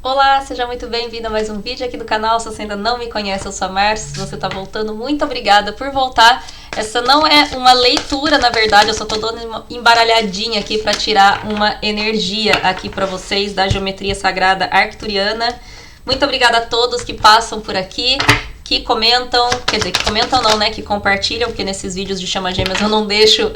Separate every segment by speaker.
Speaker 1: Olá, seja muito bem-vindo a mais um vídeo aqui do canal. Se você ainda não me conhece, eu sou a Márcia. Se você tá voltando, muito obrigada por voltar. Essa não é uma leitura, na verdade, eu só tô dando uma embaralhadinha aqui para tirar uma energia aqui para vocês da geometria sagrada arcturiana. Muito obrigada a todos que passam por aqui, que comentam, quer dizer, que comentam não, né, que compartilham, porque nesses vídeos de Chama Gêmeas eu não deixo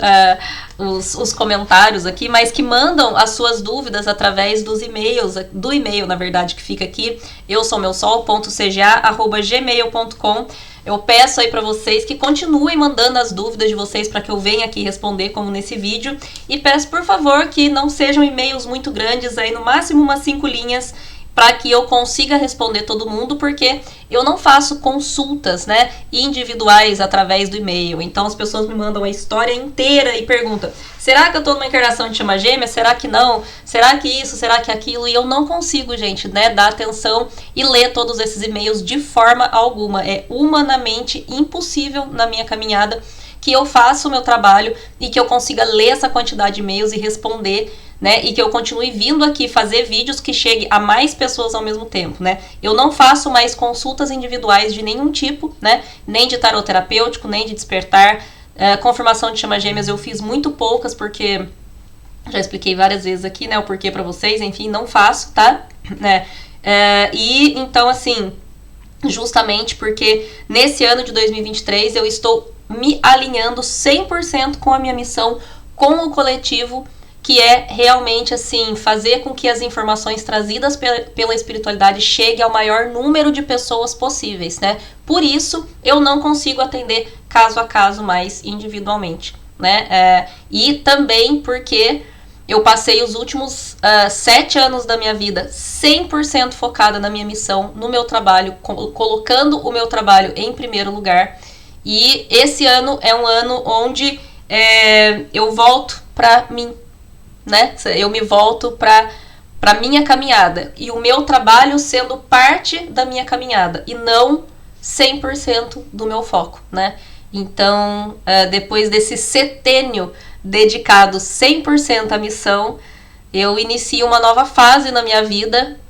Speaker 1: os comentários aqui, mas que mandam as suas dúvidas através dos e-mails, do e-mail, na verdade, que fica aqui, eusoumeusol.cga@gmail.com. Eu peço aí para vocês que continuem mandando as dúvidas de vocês para que eu venha aqui responder, como nesse vídeo, e peço, por favor, que não sejam e-mails muito grandes, aí no máximo umas 5 linhas, para que eu consiga responder todo mundo, porque eu não faço consultas, né, individuais através do e-mail. Então as pessoas me mandam a história inteira e perguntam: será que eu tô numa encarnação de chama gêmea? Será que não? Será que isso? Será que aquilo? E eu não consigo, gente, né, dar atenção e ler todos esses e-mails de forma alguma. É humanamente impossível na minha caminhada que eu faça o meu trabalho e que eu consiga ler essa quantidade de e-mails e responder, né, e que eu continue vindo aqui fazer vídeos que chegue a mais pessoas ao mesmo tempo, né. Eu não faço mais consultas individuais de nenhum tipo, né, nem de tarot terapêutico, nem de despertar. Confirmação de chama gêmeas eu fiz muito poucas, porque já expliquei várias vezes aqui, né, o porquê pra vocês, enfim, não faço, tá, né. E então, assim, justamente porque nesse ano de 2023 eu estou me alinhando 100% com a minha missão, com o coletivo, que é realmente, assim, fazer com que as informações trazidas pela espiritualidade cheguem ao maior número de pessoas possíveis, né? Por isso, eu não consigo atender caso a caso mais individualmente, né? E também porque eu passei os últimos 7 anos da minha vida 100% focada na minha missão, no meu trabalho, colocando o meu trabalho em primeiro lugar. E esse ano é um ano onde eu volto pra mim, né? Eu me volto para minha caminhada e o meu trabalho sendo parte da minha caminhada e não 100% do meu foco, né? Então, depois desse setênio dedicado 100% à missão, eu inicio uma nova fase na minha vida,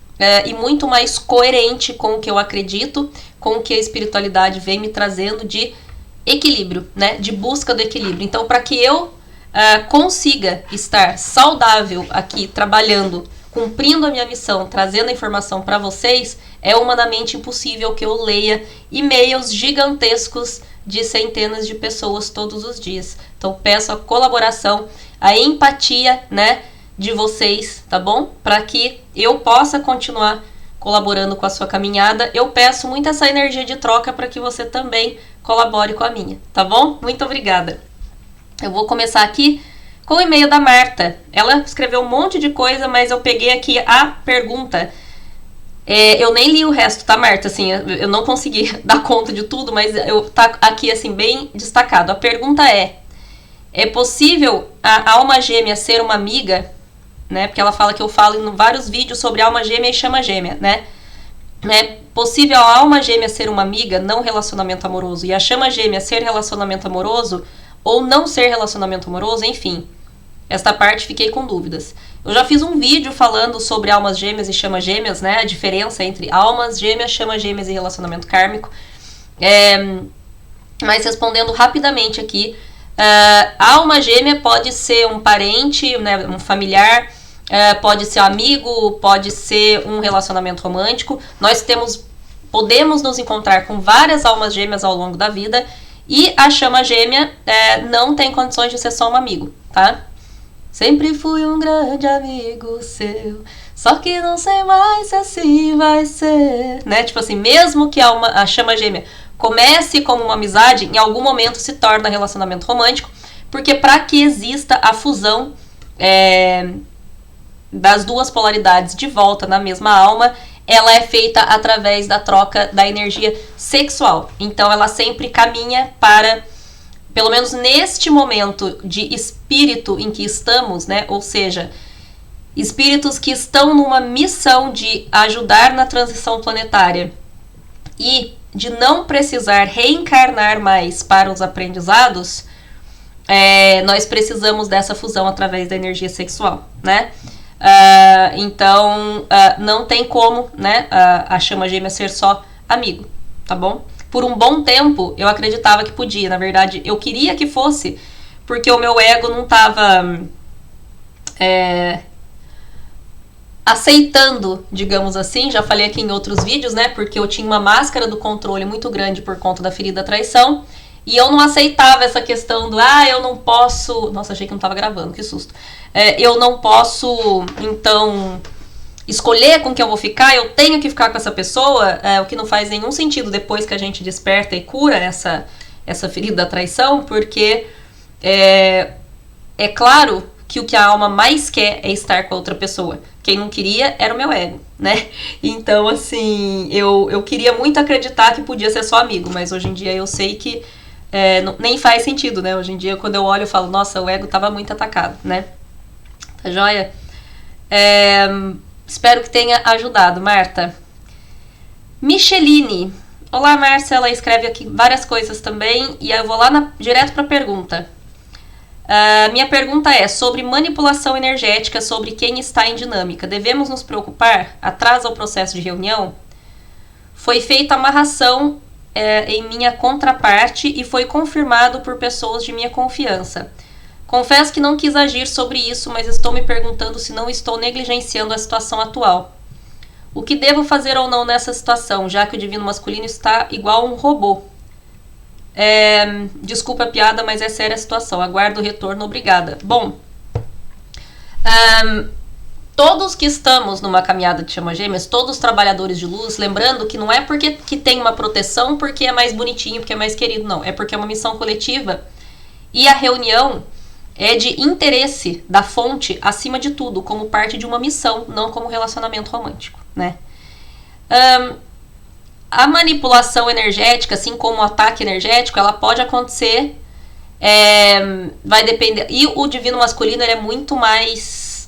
Speaker 1: e muito mais coerente com o que eu acredito, com o que a espiritualidade vem me trazendo de equilíbrio, né? De busca do equilíbrio. Então, para que eu consiga estar saudável aqui, trabalhando, cumprindo a minha missão, trazendo a informação para vocês, é humanamente impossível que eu leia e-mails gigantescos de centenas de pessoas todos os dias. Então peço a colaboração, a empatia, né, de vocês, tá bom? Para que eu possa continuar colaborando com a sua caminhada. Eu peço muito essa energia de troca para que você também colabore com a minha, tá bom? Muito obrigada. Eu vou começar aqui com o e-mail da Marta. Ela escreveu um monte de coisa, mas eu peguei aqui a pergunta. Eu nem li o resto, tá, Marta? Assim, eu não consegui dar conta de tudo, mas tá aqui, assim, bem destacado. A pergunta é possível a alma gêmea ser uma amiga? Né? Porque ela fala que eu falo em vários vídeos sobre alma gêmea e chama gêmea, né? É possível a alma gêmea ser uma amiga, não relacionamento amoroso, e a chama gêmea ser relacionamento amoroso, ou não ser relacionamento amoroso, enfim. Esta parte fiquei com dúvidas. Eu já fiz um vídeo falando sobre almas gêmeas e chamas gêmeas, né? A diferença entre almas gêmeas, chamas gêmeas e relacionamento kármico. Mas respondendo rapidamente aqui, a alma gêmea pode ser um parente, né, um familiar, pode ser um amigo, pode ser um relacionamento romântico. Nós podemos nos encontrar com várias almas gêmeas ao longo da vida, e a chama gêmea não tem condições de ser só um amigo, tá? Sempre fui um grande amigo seu, só que não sei mais se assim vai ser, né? Tipo assim, mesmo que a chama gêmea comece como uma amizade, em algum momento se torna relacionamento romântico, porque para que exista a fusão das duas polaridades de volta na mesma alma, ela é feita através da troca da energia sexual. Então ela sempre caminha para, pelo menos neste momento de espírito em que estamos, né? Ou seja, espíritos que estão numa missão de ajudar na transição planetária e de não precisar reencarnar mais para os aprendizados, nós precisamos dessa fusão através da energia sexual, né? Então, não tem como, né, a chama gêmea ser só amigo, tá bom? Por um bom tempo, eu acreditava que podia. Na verdade, eu queria que fosse, porque o meu ego não tava aceitando, digamos assim. Já falei aqui em outros vídeos, né? Porque eu tinha uma máscara do controle muito grande por conta da ferida da traição. E eu não aceitava essa questão do, eu não posso... Nossa, achei que não tava gravando, que susto. Eu não posso, então, escolher com quem eu vou ficar, eu tenho que ficar com essa pessoa, o que não faz nenhum sentido depois que a gente desperta e cura essa ferida da traição, porque é claro que o que a alma mais quer é estar com a outra pessoa. Quem não queria era o meu ego, né? Então, assim, eu queria muito acreditar que podia ser só amigo, mas hoje em dia eu sei que nem faz sentido, né? Hoje em dia, quando eu olho, eu falo, nossa, o ego tava muito atacado, né? Tá joia? Espero que tenha ajudado, Marta. Micheline. Olá, Márcia. Ela escreve aqui várias coisas também. E eu vou lá direto para a pergunta. Minha pergunta é sobre manipulação energética, sobre quem está em dinâmica. Devemos nos preocupar? Atrasa o processo de reunião? Foi feita amarração em minha contraparte e foi confirmado por pessoas de minha confiança. Confesso que não quis agir sobre isso, mas estou me perguntando se não estou negligenciando a situação atual. O que devo fazer ou não nessa situação, já que o divino masculino está igual a um robô? Desculpa a piada, mas é séria a situação. Aguardo o retorno, obrigada. Bom, todos que estamos numa caminhada de chama gêmeas, todos os trabalhadores de luz, lembrando que não é porque que tem uma proteção, porque é mais bonitinho, porque é mais querido, não. É porque é uma missão coletiva e a reunião é de interesse da fonte acima de tudo, como parte de uma missão, não como relacionamento romântico, né? A manipulação energética, assim como o ataque energético, ela pode acontecer, vai depender. E o divino masculino ele é muito mais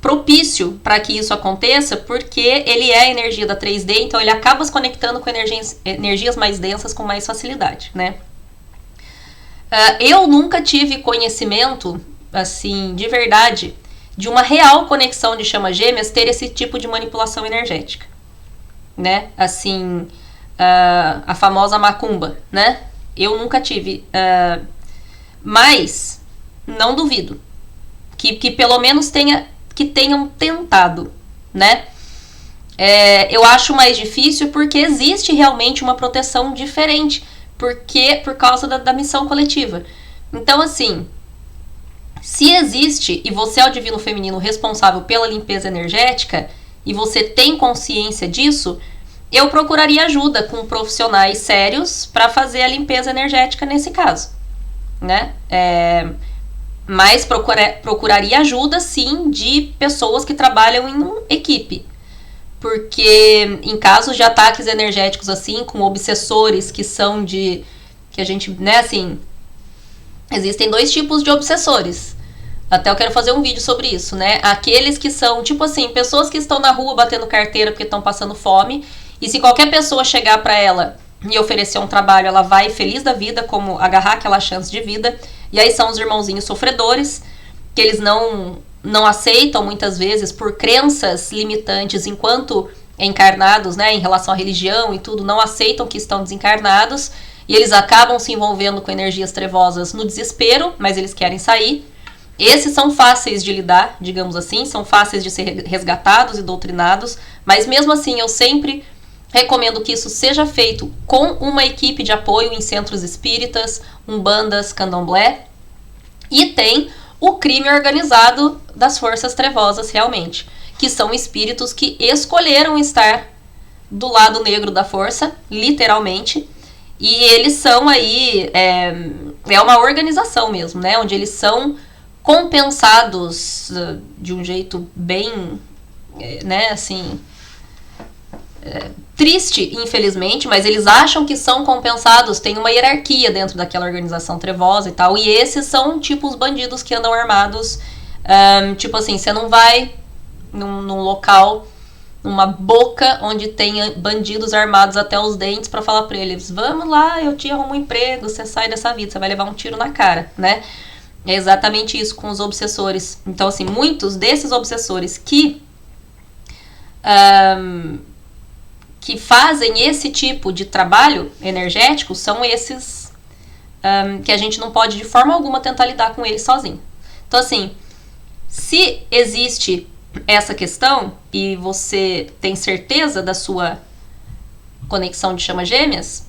Speaker 1: propício para que isso aconteça, porque ele é a energia da 3D, então ele acaba se conectando com energias mais densas com mais facilidade, né? Eu nunca tive conhecimento, assim, de verdade, de uma real conexão de chama gêmeas ter esse tipo de manipulação energética, né? Assim, a famosa macumba, né? Eu nunca tive, mas não duvido que pelo menos tenham tentado, né? Eu acho mais difícil porque existe realmente uma proteção diferente, por causa da missão coletiva. Então, assim, se existe e você é o divino feminino responsável pela limpeza energética e você tem consciência disso, eu procuraria ajuda com profissionais sérios para fazer a limpeza energética nesse caso, né? Mas procuraria ajuda, sim, de pessoas que trabalham em equipe. Porque em casos de ataques energéticos assim, com obsessores que são que a gente, né, assim, existem 2 tipos de obsessores. Até eu quero fazer um vídeo sobre isso, né? Aqueles que são, tipo assim, pessoas que estão na rua batendo carteira porque estão passando fome, e se qualquer pessoa chegar para ela e oferecer um trabalho, ela vai feliz da vida, como agarrar aquela chance de vida. E aí são os irmãozinhos sofredores, que eles não aceitam muitas vezes por crenças limitantes enquanto encarnados, né, em relação à religião e tudo, não aceitam que estão desencarnados e eles acabam se envolvendo com energias trevosas no desespero, mas eles querem sair. Esses são fáceis de lidar, digamos assim, são fáceis de ser resgatados e doutrinados, mas mesmo assim eu sempre recomendo que isso seja feito com uma equipe de apoio em centros espíritas, umbandas, candomblé, e tem o crime organizado das forças trevosas realmente, que são espíritos que escolheram estar do lado negro da força, literalmente, e eles são aí, é uma organização mesmo, né, onde eles são compensados de um jeito bem, né, assim, triste, infelizmente, mas eles acham que são compensados, tem uma hierarquia dentro daquela organização trevosa e tal, e esses são tipo os bandidos que andam armados, tipo assim, você não vai num local, numa boca onde tem bandidos armados até os dentes pra falar pra eles, vamos lá, eu te arrumo um emprego, você sai dessa vida, você vai levar um tiro na cara, né? É exatamente isso com os obsessores. Então, assim, muitos desses obsessores que fazem esse tipo de trabalho energético são esses que a gente não pode de forma alguma tentar lidar com eles sozinho. Então, assim, se existe essa questão e você tem certeza da sua conexão de chama gêmeas,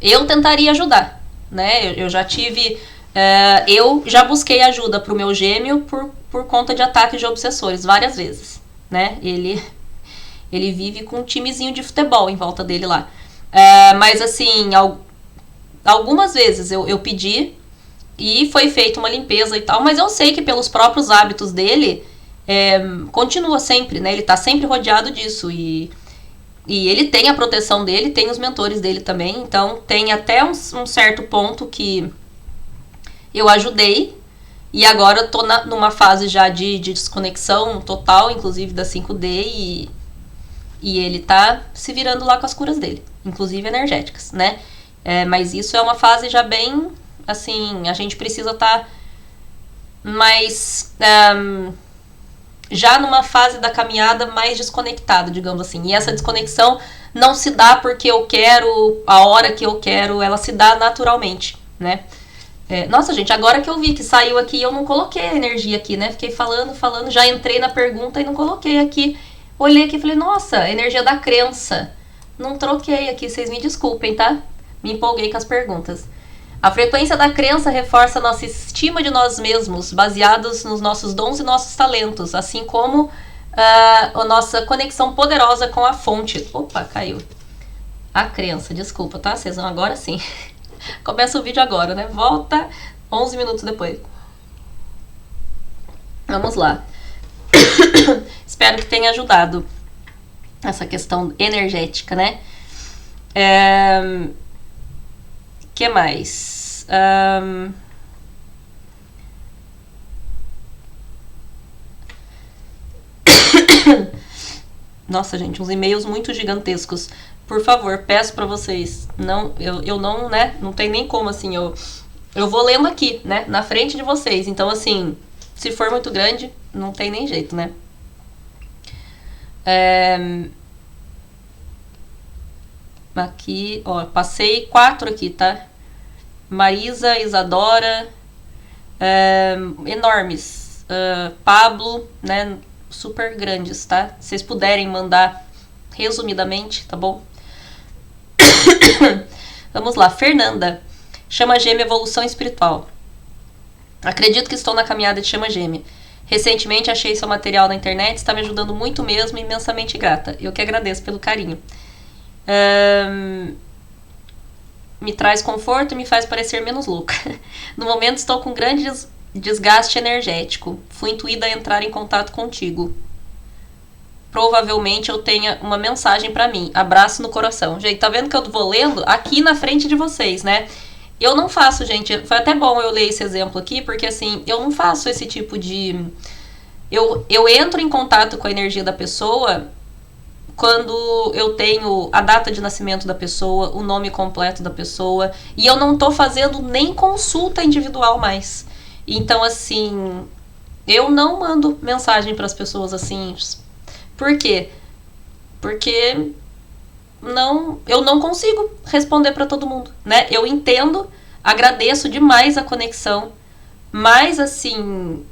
Speaker 1: eu tentaria ajudar, né? Eu já tive... eu já busquei ajuda pro meu gêmeo por conta de ataques de obsessores várias vezes, né? Ele vive com um timezinho de futebol em volta dele lá. Mas assim, algumas vezes eu pedi e foi feita uma limpeza e tal, mas eu sei que pelos próprios hábitos dele, continua sempre, né? Ele tá sempre rodeado disso e ele tem a proteção dele, tem os mentores dele também, então tem até um certo ponto que eu ajudei e agora eu tô numa fase já de desconexão total, inclusive da 5D, e ele tá se virando lá com as curas dele, inclusive energéticas, né? Mas isso é uma fase já bem, assim, a gente precisa estar mais... já numa fase da caminhada mais desconectado, digamos assim. E essa desconexão não se dá porque eu quero, a hora que eu quero, ela se dá naturalmente, né? Nossa, gente, agora que eu vi que saiu aqui, eu não coloquei a energia aqui, né? Fiquei falando, já entrei na pergunta e não coloquei aqui. Olhei aqui e falei, nossa, energia da crença. Não troquei aqui, vocês me desculpem, tá? Me empolguei com as perguntas. A frequência da crença reforça nossa estima de nós mesmos, baseados nos nossos dons e nossos talentos, assim como a nossa conexão poderosa com a fonte. Opa, caiu. A crença, desculpa, tá? Vocês vão agora sim. Começa o vídeo agora, né? Volta 11 minutos depois. Vamos lá. Espero que tenha ajudado essa questão energética, né? Que mais? Nossa, gente, uns e-mails muito gigantescos. Por favor, peço pra vocês. Não, eu não, né? Não tem nem como, assim. Eu vou lendo aqui, né? Na frente de vocês. Então, assim, se for muito grande, não tem nem jeito, né? Aqui, ó, passei 4 aqui, tá? Marisa, Isadora, enormes. Pablo, né? Super grandes, tá? Se vocês puderem mandar resumidamente, tá bom? Vamos lá, Fernanda. Chama gêmea, evolução espiritual. Acredito que estou na caminhada de chama gêmea. Recentemente achei seu material na internet, está me ajudando muito mesmo, imensamente grata. Eu que agradeço pelo carinho. Me traz conforto e me faz parecer menos louca. No momento estou com grande desgaste energético. Fui intuída a entrar em contato contigo. Provavelmente eu tenha uma mensagem pra mim. Abraço no coração. Gente, tá vendo que eu vou lendo aqui na frente de vocês, né? Eu não faço, gente. Foi até bom eu ler esse exemplo aqui, porque assim, eu não faço esse tipo de... Eu entro em contato com a energia da pessoa quando eu tenho a data de nascimento da pessoa, o nome completo da pessoa, e eu não tô fazendo nem consulta individual mais. Então, assim, eu não mando mensagem pras pessoas assim. Por quê? Porque eu não consigo responder pra todo mundo, né? Eu entendo, agradeço demais a conexão, mas assim,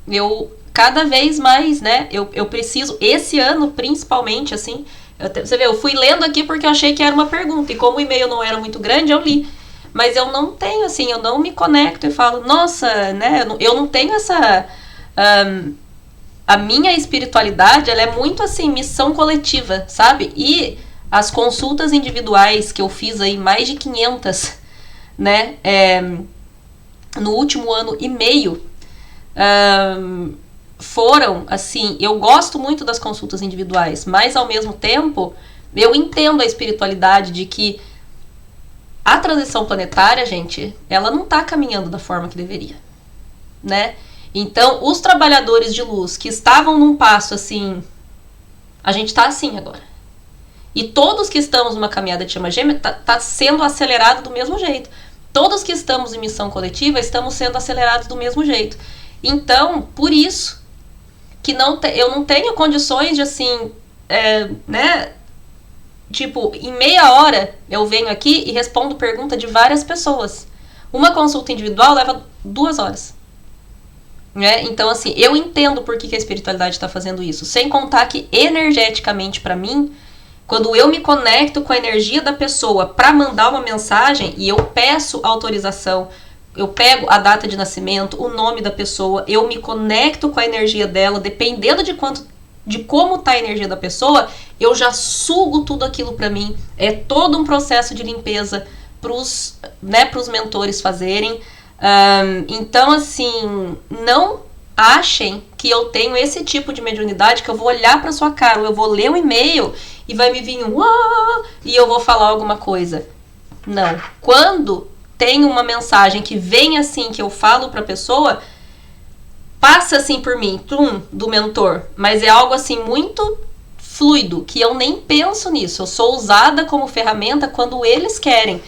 Speaker 1: eu cada vez mais, né? Eu preciso, esse ano principalmente, assim, você vê, eu fui lendo aqui porque eu achei que era uma pergunta, e como o e-mail não era muito grande, eu li. Mas eu não tenho, assim, eu não me conecto e falo, nossa, né? Eu não tenho essa... a minha espiritualidade, ela é muito assim, missão coletiva, sabe? E as consultas individuais que eu fiz aí, mais de 500, né? No último ano e meio, foram, assim, eu gosto muito das consultas individuais, mas ao mesmo tempo, eu entendo a espiritualidade de que a transição planetária, gente, ela não tá caminhando da forma que deveria, né? Então, os trabalhadores de luz que estavam num passo assim, a gente tá assim agora. E todos que estamos numa caminhada de chama gêmea tá sendo acelerado do mesmo jeito. todos que estamos em missão coletiva estamos sendo acelerados do mesmo jeito. Então, por isso que eu não tenho condições de assim, né? Tipo, em meia hora eu venho aqui e respondo pergunta de várias pessoas. Uma consulta individual leva 2 horas. Né? Então, assim, eu entendo por que a espiritualidade está fazendo isso. Sem contar que, energeticamente, para mim, quando eu me conecto com a energia da pessoa para mandar uma mensagem e eu peço autorização, eu pego a data de nascimento, o nome da pessoa, eu me conecto com a energia dela, dependendo de como tá a energia da pessoa, eu já sugo tudo aquilo para mim. É todo um processo de limpeza pros mentores fazerem. Então, assim, não achem que eu tenho esse tipo de mediunidade, que eu vou olhar pra sua cara, ou eu vou ler um e-mail e vai me vir e eu vou falar alguma coisa. Não. Quando tem uma mensagem que vem assim, que eu falo pra pessoa, passa assim por mim, do mentor, mas é algo assim muito fluido, que eu nem penso nisso. Eu sou usada como ferramenta quando eles querem.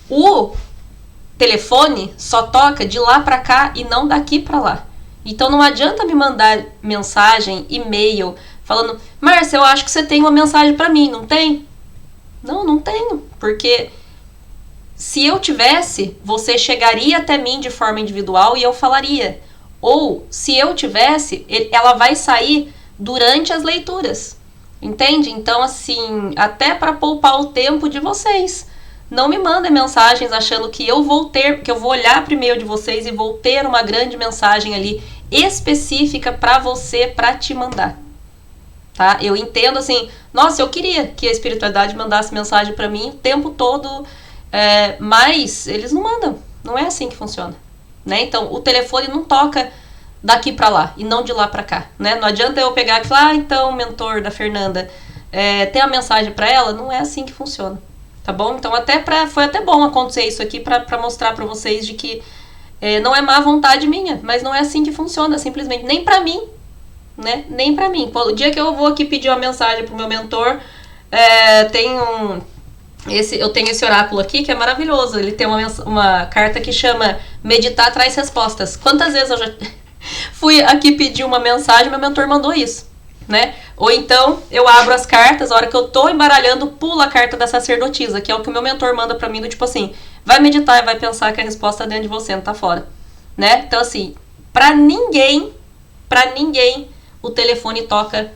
Speaker 1: O telefone só toca de lá pra cá e não daqui pra lá. Então não adianta me mandar mensagem, e-mail, falando: Márcia, eu acho que você tem uma mensagem pra mim, não tem? Não tenho, porque se eu tivesse, você chegaria até mim de forma individual e eu falaria. Ou, se eu tivesse, ela vai sair durante as leituras. Entende? Então, assim, até para poupar o tempo de vocês, não me mandem mensagens achando que eu vou olhar pro e-mail de vocês e vou ter uma grande mensagem ali específica para você, para te mandar. Tá? Eu entendo assim, nossa, eu queria que a espiritualidade mandasse mensagem para mim o tempo todo, mas eles não mandam. Não é assim que funciona. Né? Então, o telefone não toca daqui para lá e não de lá para cá. Né? Não adianta eu pegar e falar: então, mentor da Fernanda, tem a mensagem para ela? Não é assim que funciona. Tá bom? Então, foi até bom acontecer isso aqui para mostrar para vocês de que não é má vontade minha, mas não é assim que funciona, simplesmente. Nem para mim, né? Nem para mim. O dia que eu vou aqui pedir uma mensagem pro meu mentor, eu tenho esse oráculo aqui que é maravilhoso. Ele tem uma carta que chama Meditar Traz Respostas. Quantas vezes eu já fui aqui pedir uma mensagem, meu mentor mandou isso, né? Ou então eu abro as cartas, a hora que eu tô embaralhando, pula a carta da sacerdotisa, que é o que o meu mentor manda pra mim, do tipo assim: vai meditar e vai pensar que a resposta tá dentro de você, não tá fora, né? Então, assim, pra ninguém o telefone toca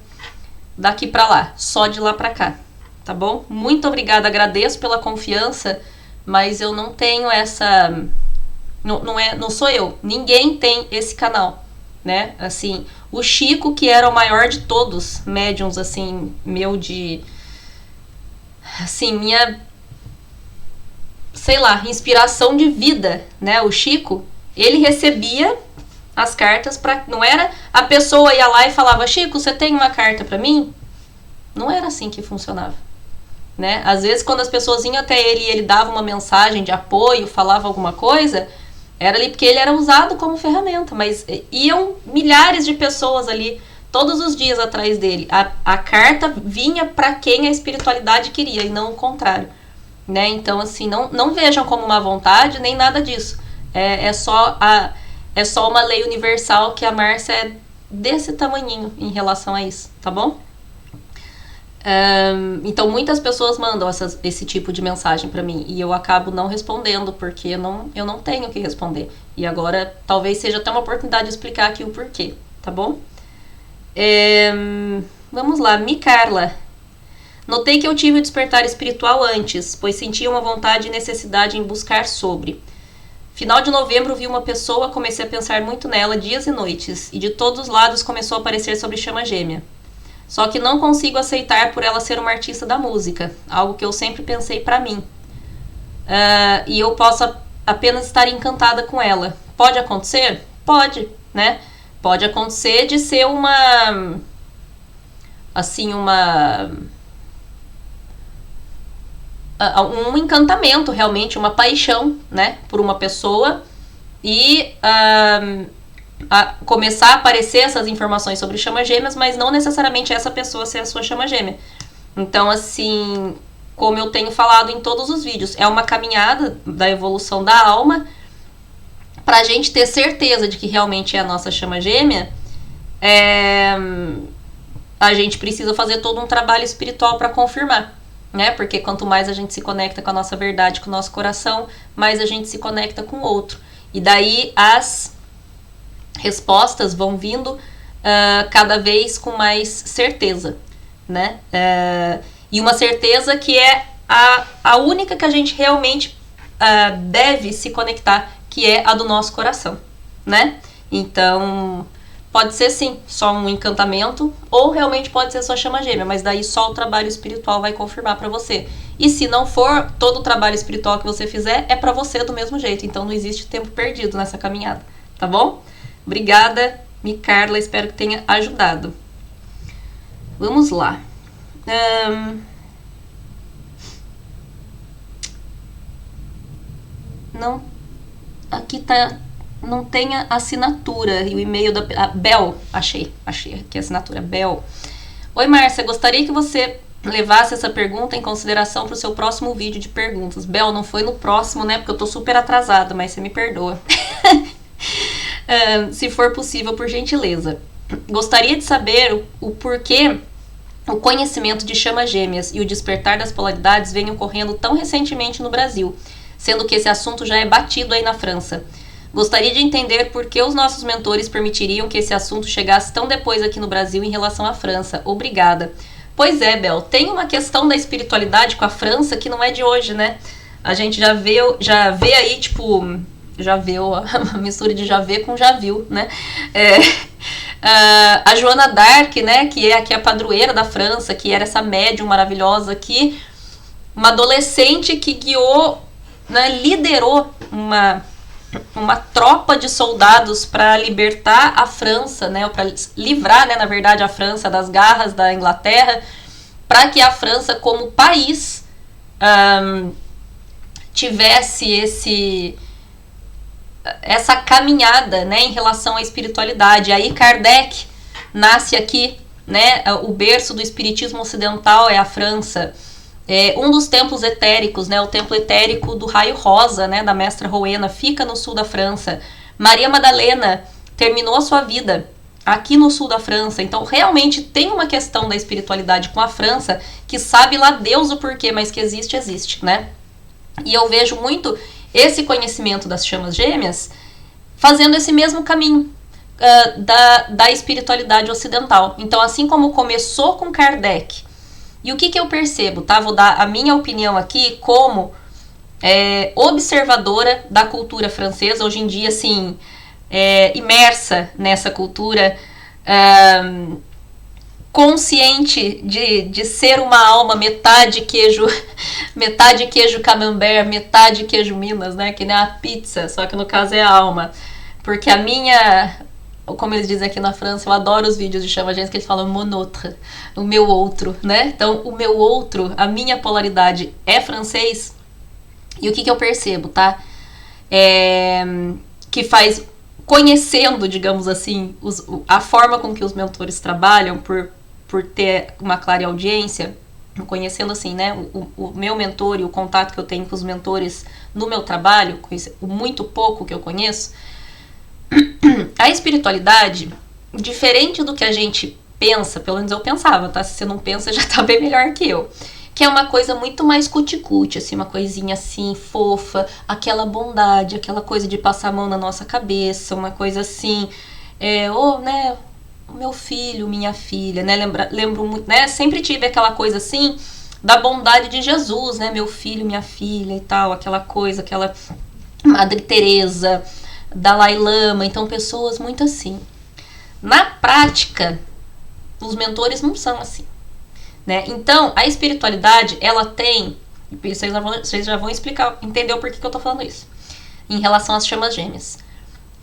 Speaker 1: daqui pra lá, só de lá pra cá. Tá bom? Muito obrigada, agradeço pela confiança, mas eu não tenho essa... Não sou eu. Ninguém tem esse canal, né? Assim, o Chico, que era o maior de todos, médiums, assim, assim, minha... sei lá, inspiração de vida, né? O Chico, ele recebia as cartas não era a pessoa ia lá e falava: Chico, você tem uma carta pra mim? Não era assim que funcionava. Né? Às vezes, quando as pessoas iam até ele e ele dava uma mensagem de apoio, falava alguma coisa, era ali porque ele era usado como ferramenta, mas iam milhares de pessoas ali todos os dias atrás dele. A carta vinha para quem a espiritualidade queria e não o contrário, né? Então, assim, não vejam como uma vontade nem nada disso. É só uma lei universal, que a Márcia é desse tamanhinho em relação a isso, tá bom? Então muitas pessoas mandam esse tipo de mensagem pra mim e eu acabo não respondendo, porque eu não tenho o que responder. E agora talvez seja até uma oportunidade de explicar aqui o porquê, tá bom? Vamos lá, Micarla. Notei que eu tive o despertar espiritual antes, pois sentia uma vontade e necessidade em buscar sobre. Final de novembro vi uma pessoa, comecei a pensar muito nela dias e noites, e de todos os lados começou a aparecer sobre chama gêmea. Só que não consigo aceitar por ela ser uma artista da música, algo que eu sempre pensei pra mim. E eu posso apenas estar encantada com ela. Pode acontecer? Pode, né? Pode acontecer de ser um encantamento, realmente, uma paixão, né? Por uma pessoa e... começar a aparecer essas informações sobre chama gêmeas, mas não necessariamente essa pessoa ser a sua chama gêmea. Então, assim, como eu tenho falado em todos os vídeos, é uma caminhada da evolução da alma. Pra gente ter certeza de que realmente é a nossa chama gêmea, a gente precisa fazer todo um trabalho espiritual para confirmar, né? Porque quanto mais a gente se conecta com a nossa verdade, com o nosso coração, mais a gente se conecta com o outro. E daí as respostas vão vindo cada vez com mais certeza, né? E uma certeza que é a única que a gente realmente deve se conectar, que é a do nosso coração, né? Então, pode ser sim, só um encantamento, ou realmente pode ser só chama gêmea, mas daí só o trabalho espiritual vai confirmar pra você. E se não for, todo o trabalho espiritual que você fizer é pra você do mesmo jeito, então não existe tempo perdido nessa caminhada, tá bom? Obrigada, Carla, espero que tenha ajudado. Vamos lá. Não, aqui tá, não tem a assinatura e o e-mail da Bel, achei aqui a assinatura, Bel. Oi, Márcia, gostaria que você levasse essa pergunta em consideração para o seu próximo vídeo de perguntas. Bel, não foi no próximo, né, porque eu tô super atrasada, mas você me perdoa. Se for possível, por gentileza. Gostaria de saber o porquê o conhecimento de chamas gêmeas e o despertar das polaridades vem ocorrendo tão recentemente no Brasil, sendo que esse assunto já é batido aí na França. Gostaria de entender por que os nossos mentores permitiriam que esse assunto chegasse tão depois aqui no Brasil em relação à França. Obrigada. Pois é, Bel, tem uma questão da espiritualidade com a França que não é de hoje, né? A gente já vê aí, tipo, já vê a mistura de já vê com já viu, né? A Joana d'Arc, né, que é aqui a padroeira da França, que era essa médium maravilhosa aqui, uma adolescente que guiou, né, liderou uma tropa de soldados para libertar a França, né, para livrar, né, na verdade, a França das garras da Inglaterra, para que a França, como país, tivesse essa caminhada, né, em relação à espiritualidade. Aí Kardec nasce aqui, né, o berço do espiritismo ocidental é a França. Um dos templos etéricos, né, o templo etérico do Raio Rosa, né, da Mestra Rowena, fica no sul da França. Maria Madalena terminou a sua vida aqui no sul da França. Então, realmente tem uma questão da espiritualidade com a França que sabe lá Deus o porquê, mas que existe, né? E eu vejo muito esse conhecimento das chamas gêmeas fazendo esse mesmo caminho da espiritualidade ocidental. Então, assim como começou com Kardec, e o que eu percebo, tá? Vou dar a minha opinião aqui como observadora da cultura francesa, hoje em dia, assim, imersa nessa cultura, consciente de ser uma alma metade queijo camembert, metade queijo Minas, né? Que nem a pizza, só que no caso é a alma. Porque a minha... Como eles dizem aqui na França, eu adoro os vídeos de chama gêmeas que eles falam mon autre, o meu outro, né? Então, o meu outro, a minha polaridade é francês. E o que eu percebo, tá? Que faz, conhecendo, digamos assim, a forma com que os mentores trabalham, por ter uma clara audiência, conhecendo assim, né, o meu mentor e o contato que eu tenho com os mentores no meu trabalho, o muito pouco que eu conheço, a espiritualidade, diferente do que a gente pensa, pelo menos eu pensava, tá? Se você não pensa, já tá bem melhor que eu. Que é uma coisa muito mais cuticute, assim, uma coisinha assim, fofa, aquela bondade, aquela coisa de passar a mão na nossa cabeça, uma coisa assim, né, o meu filho, minha filha, né, lembro muito, né, sempre tive aquela coisa assim, da bondade de Jesus, né, meu filho, minha filha e tal, aquela coisa, aquela Madre Teresa, Dalai Lama, então pessoas muito assim. Na prática, os mentores não são assim, né? Então, a espiritualidade, ela tem, vocês já vão entender o porquê que eu tô falando isso, em relação às chamas gêmeas.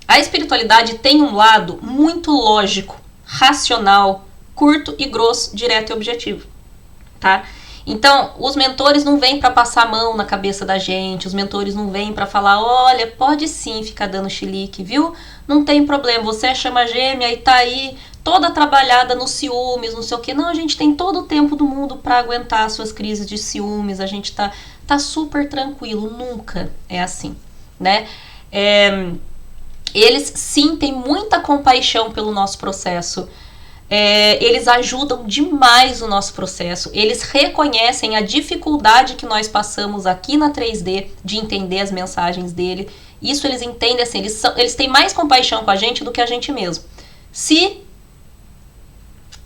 Speaker 1: A espiritualidade tem um lado muito lógico, racional, curto e grosso, direto e objetivo, tá? Então, os mentores não vêm para passar a mão na cabeça da gente, os mentores não vêm para falar, olha, pode sim ficar dando chilique, viu? Não tem problema, você é chama gêmea e tá aí toda trabalhada nos ciúmes, não sei o que. Não, a gente tem todo o tempo do mundo para aguentar suas crises de ciúmes, a gente tá super tranquilo, nunca é assim, né? Eles sim têm muita compaixão pelo nosso processo. Eles ajudam demais o nosso processo, eles reconhecem a dificuldade que nós passamos aqui na 3D de entender as mensagens dele. Isso eles entendem assim, eles têm mais compaixão com a gente do que a gente mesmo. Se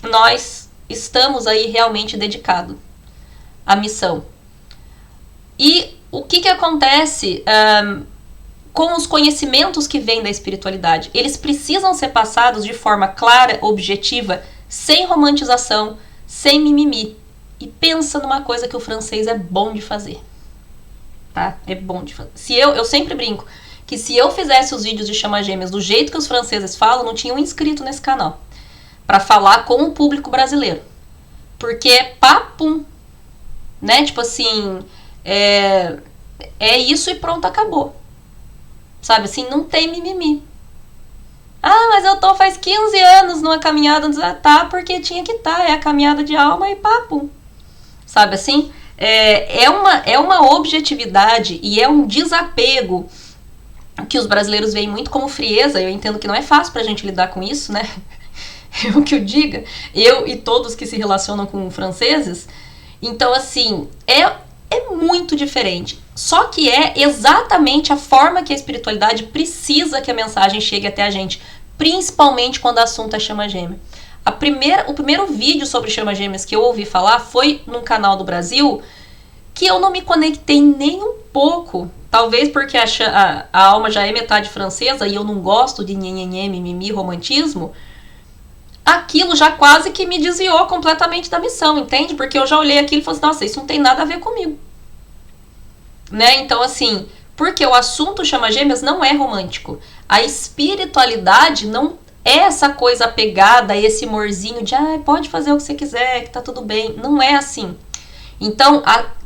Speaker 1: nós estamos aí realmente dedicados à missão. E o que acontece com os conhecimentos que vêm da espiritualidade? Eles precisam ser passados de forma clara, objetiva, sem romantização, sem mimimi. E pensa numa coisa que o francês é bom de fazer. Tá? É bom de fazer. Eu sempre brinco que se eu fizesse os vídeos de Chama Gêmeas do jeito que os franceses falam, não tinha um inscrito nesse canal. Pra falar com o público brasileiro. Porque é papum. Né? Tipo assim, é isso e pronto, acabou. Sabe assim, não tem mimimi. Ah, mas eu tô faz 15 anos numa caminhada. Tá, porque tinha que estar. É a caminhada de alma e papo. Sabe assim? É uma objetividade e é um desapego que os brasileiros veem muito como frieza. Eu entendo que não é fácil pra gente lidar com isso, né? Eu que o diga. Eu e todos que se relacionam com franceses. Então, assim, é muito diferente. Só que é exatamente a forma que a espiritualidade precisa que a mensagem chegue até a gente. Principalmente quando o assunto é chama gêmea. O primeiro vídeo sobre chama gêmeas que eu ouvi falar foi num canal do Brasil que eu não me conectei nem um pouco. Talvez porque a alma já é metade francesa e eu não gosto de nhenhenhê, mimimi, romantismo. Aquilo já quase que me desviou completamente da missão, entende? Porque eu já olhei aquilo e falei assim, nossa, isso não tem nada a ver comigo. Né? Então, assim, porque o assunto chama gêmeas não é romântico. A espiritualidade não é essa coisa apegada, esse amorzinho de, pode fazer o que você quiser, que tá tudo bem. Não é assim. Então,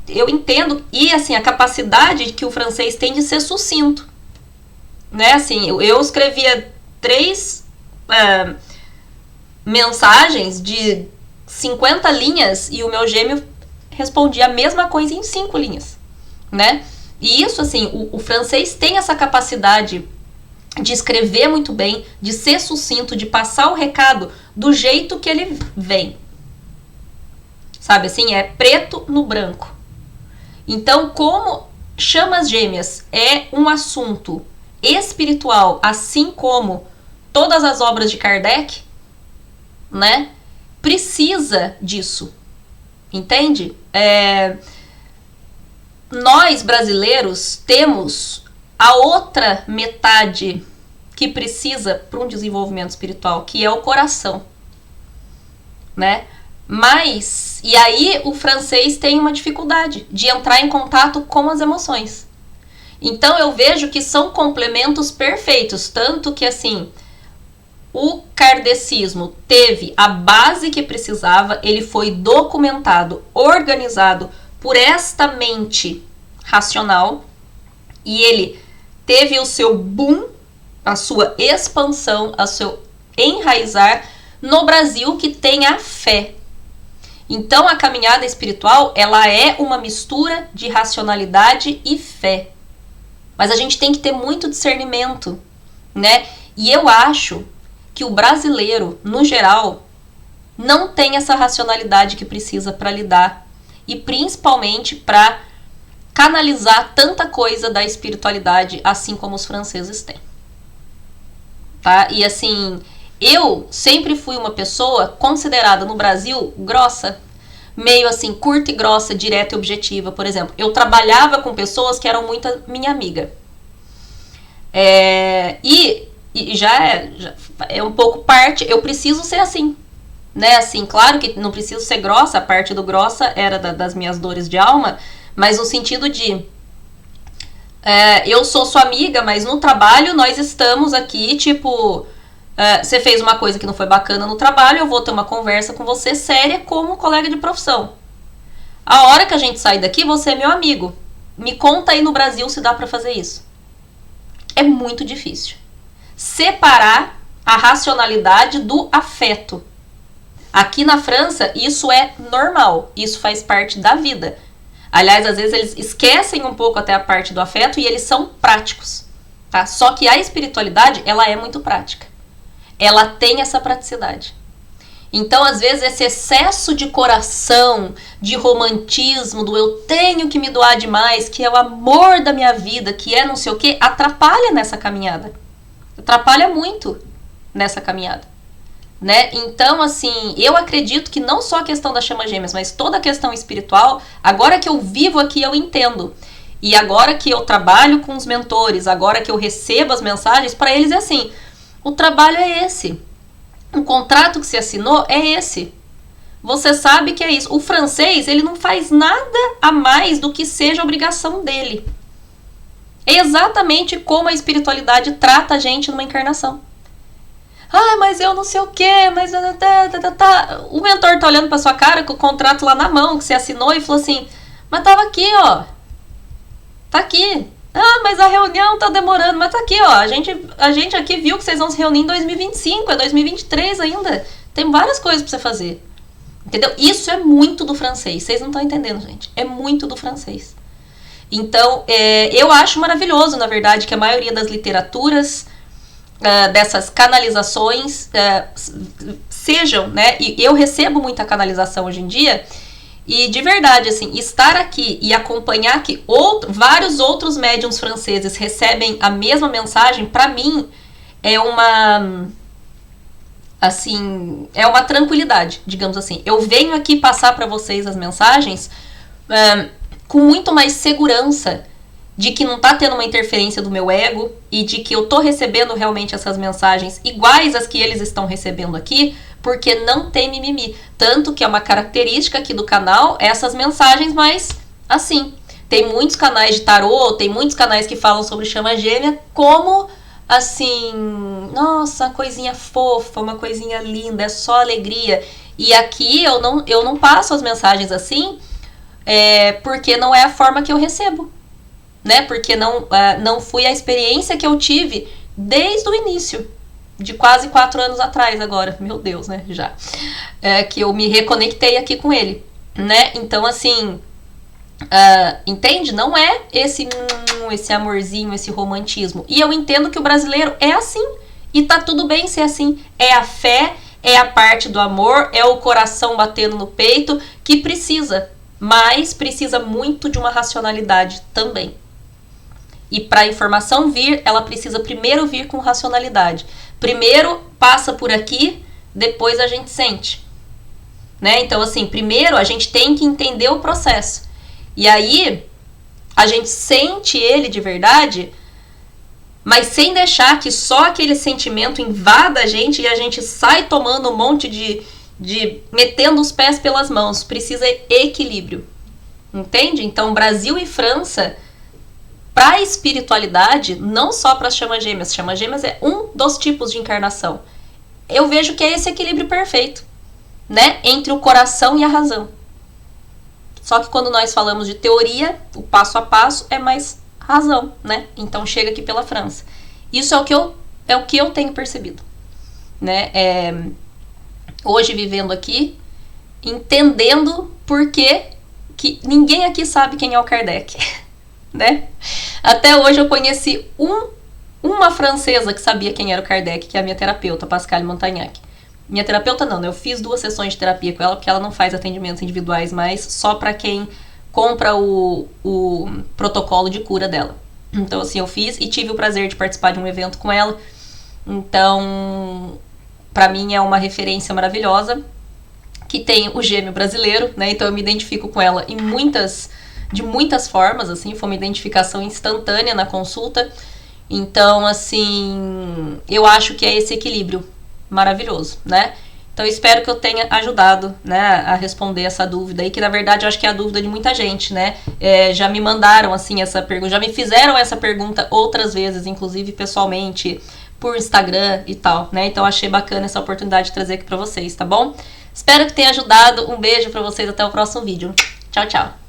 Speaker 1: eu entendo, e assim, a capacidade que o francês tem de ser sucinto. Né? Assim, eu escrevia 3... mensagens de 50 linhas e o meu gêmeo respondia a mesma coisa em 5 linhas, né? E isso, assim, o francês tem essa capacidade de escrever muito bem, de ser sucinto, de passar o recado do jeito que ele vem. Sabe, assim, é preto no branco. Então, como chamas gêmeas é um assunto espiritual, assim como todas as obras de Kardec, né? Precisa disso. Entende? Nós, brasileiros, temos a outra metade que precisa para um desenvolvimento espiritual, que é o coração. Né? Mas, e aí o francês tem uma dificuldade de entrar em contato com as emoções. Então eu vejo que são complementos perfeitos, tanto que assim, o kardecismo teve a base que precisava, ele foi documentado, organizado por esta mente racional e ele teve o seu boom, a sua expansão, o seu enraizar no Brasil, que tem a fé. Então a caminhada espiritual, ela é uma mistura de racionalidade e fé. Mas a gente tem que ter muito discernimento, né? E eu acho que o brasileiro, no geral, não tem essa racionalidade que precisa para lidar e principalmente para canalizar tanta coisa da espiritualidade, assim como os franceses têm. Tá? E assim, eu sempre fui uma pessoa considerada no Brasil grossa, meio assim, curta e grossa, direta e objetiva. Por exemplo, eu trabalhava com pessoas que eram muito minha amiga. E já é um pouco parte, eu preciso ser assim, né? Assim, claro que não preciso ser grossa, a parte do grossa era das minhas dores de alma, mas no sentido de eu sou sua amiga, mas no trabalho nós estamos aqui, tipo, você fez uma coisa que não foi bacana no trabalho, eu vou ter uma conversa com você séria como colega de profissão. A hora que a gente sair daqui, você é meu amigo. Me conta aí no Brasil se dá pra fazer isso. É muito difícil. Separar a racionalidade do afeto. Aqui na França, isso é normal, isso faz parte da vida. Aliás, às vezes eles esquecem um pouco até a parte do afeto e eles são práticos, tá? Só que a espiritualidade, ela é muito prática. Ela tem essa praticidade. Então, às vezes, esse excesso de coração, de romantismo, do eu tenho que me doar demais, que é o amor da minha vida, que é não sei o quê, atrapalha nessa caminhada. Atrapalha muito nessa caminhada. Né? Então, assim, eu acredito que não só a questão das chamas gêmeas, mas toda a questão espiritual, agora que eu vivo aqui, eu entendo. E agora que eu trabalho com os mentores, agora que eu recebo as mensagens, para eles é assim, o trabalho é esse. O contrato que você assinou é esse. Você sabe que é isso. O francês, ele não faz nada a mais do que seja obrigação dele. É exatamente como a espiritualidade trata a gente numa encarnação. Ah, mas eu não sei o quê, mas... O mentor tá olhando pra sua cara com o contrato lá na mão, que você assinou, e falou assim, mas tava aqui, ó. Tá aqui. Ah, mas a reunião tá demorando, mas tá aqui, ó. A gente aqui viu que vocês vão se reunir em 2025, é 2023 ainda. Tem várias coisas pra você fazer. Entendeu? Isso é muito do francês. Vocês não estão entendendo, gente. É muito do francês. Então, eu acho maravilhoso, na verdade, que a maioria das literaturas, dessas canalizações, sejam, né? E eu recebo muita canalização hoje em dia. E de verdade, assim, estar aqui e acompanhar que vários outros médiums franceses recebem a mesma mensagem, pra mim, é uma tranquilidade, digamos assim. Eu venho aqui passar pra vocês as mensagens com muito mais segurança de que não tá tendo uma interferência do meu ego e de que eu tô recebendo realmente essas mensagens iguais às que eles estão recebendo aqui, porque não tem mimimi. Tanto que é uma característica aqui do canal, essas mensagens, mas assim, tem muitos canais de tarô, tem muitos canais que falam sobre chama gêmea como, assim, nossa, coisinha fofa, uma coisinha linda, é só alegria. E aqui eu não passo as mensagens assim, porque não é a forma que eu recebo, né? Porque não foi a experiência que eu tive desde o início. De quase 4 anos atrás agora, meu Deus, né, já, que eu me reconectei aqui com ele, né, então assim, entende? Não é esse amorzinho, esse romantismo, e eu entendo que o brasileiro é assim, e tá tudo bem ser assim, é a fé, é a parte do amor, é o coração batendo no peito, que precisa, mas precisa muito de uma racionalidade também. E para a informação vir, ela precisa primeiro vir com racionalidade. Primeiro passa por aqui, depois a gente sente. Né? Então, assim, primeiro a gente tem que entender o processo. E aí, a gente sente ele de verdade, mas sem deixar que só aquele sentimento invada a gente e a gente sai tomando um monte de metendo os pés pelas mãos. Precisa equilíbrio. Entende? Então, Brasil e França, para a espiritualidade, não só para as chamas gêmeas. Chamas gêmeas é um dos tipos de encarnação. Eu vejo que é esse equilíbrio perfeito, né? Entre o coração e a razão. Só que quando nós falamos de teoria, o passo a passo é mais razão, né? Então chega aqui pela França. Isso é o que eu tenho percebido, né? Hoje vivendo aqui, entendendo por que ninguém aqui sabe quem é o Kardec. Né? Até hoje eu conheci uma francesa que sabia quem era o Kardec, que é a minha terapeuta, Pascale Montagnac. Minha terapeuta não, né? Eu fiz 2 sessões de terapia com ela, porque ela não faz atendimentos individuais mais, só pra quem compra o protocolo de cura dela. Então, assim, eu fiz e tive o prazer de participar de um evento com ela. Então, pra mim é uma referência maravilhosa, que tem o gêmeo brasileiro, né? Então eu me identifico com ela de muitas formas, assim, foi uma identificação instantânea na consulta. Então, assim, eu acho que é esse equilíbrio maravilhoso, né? Então, eu espero que eu tenha ajudado, né, a responder essa dúvida aí, que na verdade eu acho que é a dúvida de muita gente, né? Já me mandaram, assim, essa pergunta, já me fizeram essa pergunta outras vezes, inclusive pessoalmente, por Instagram e tal, né? Então, achei bacana essa oportunidade de trazer aqui pra vocês, tá bom? Espero que tenha ajudado. Um beijo pra vocês, até o próximo vídeo. Tchau, tchau!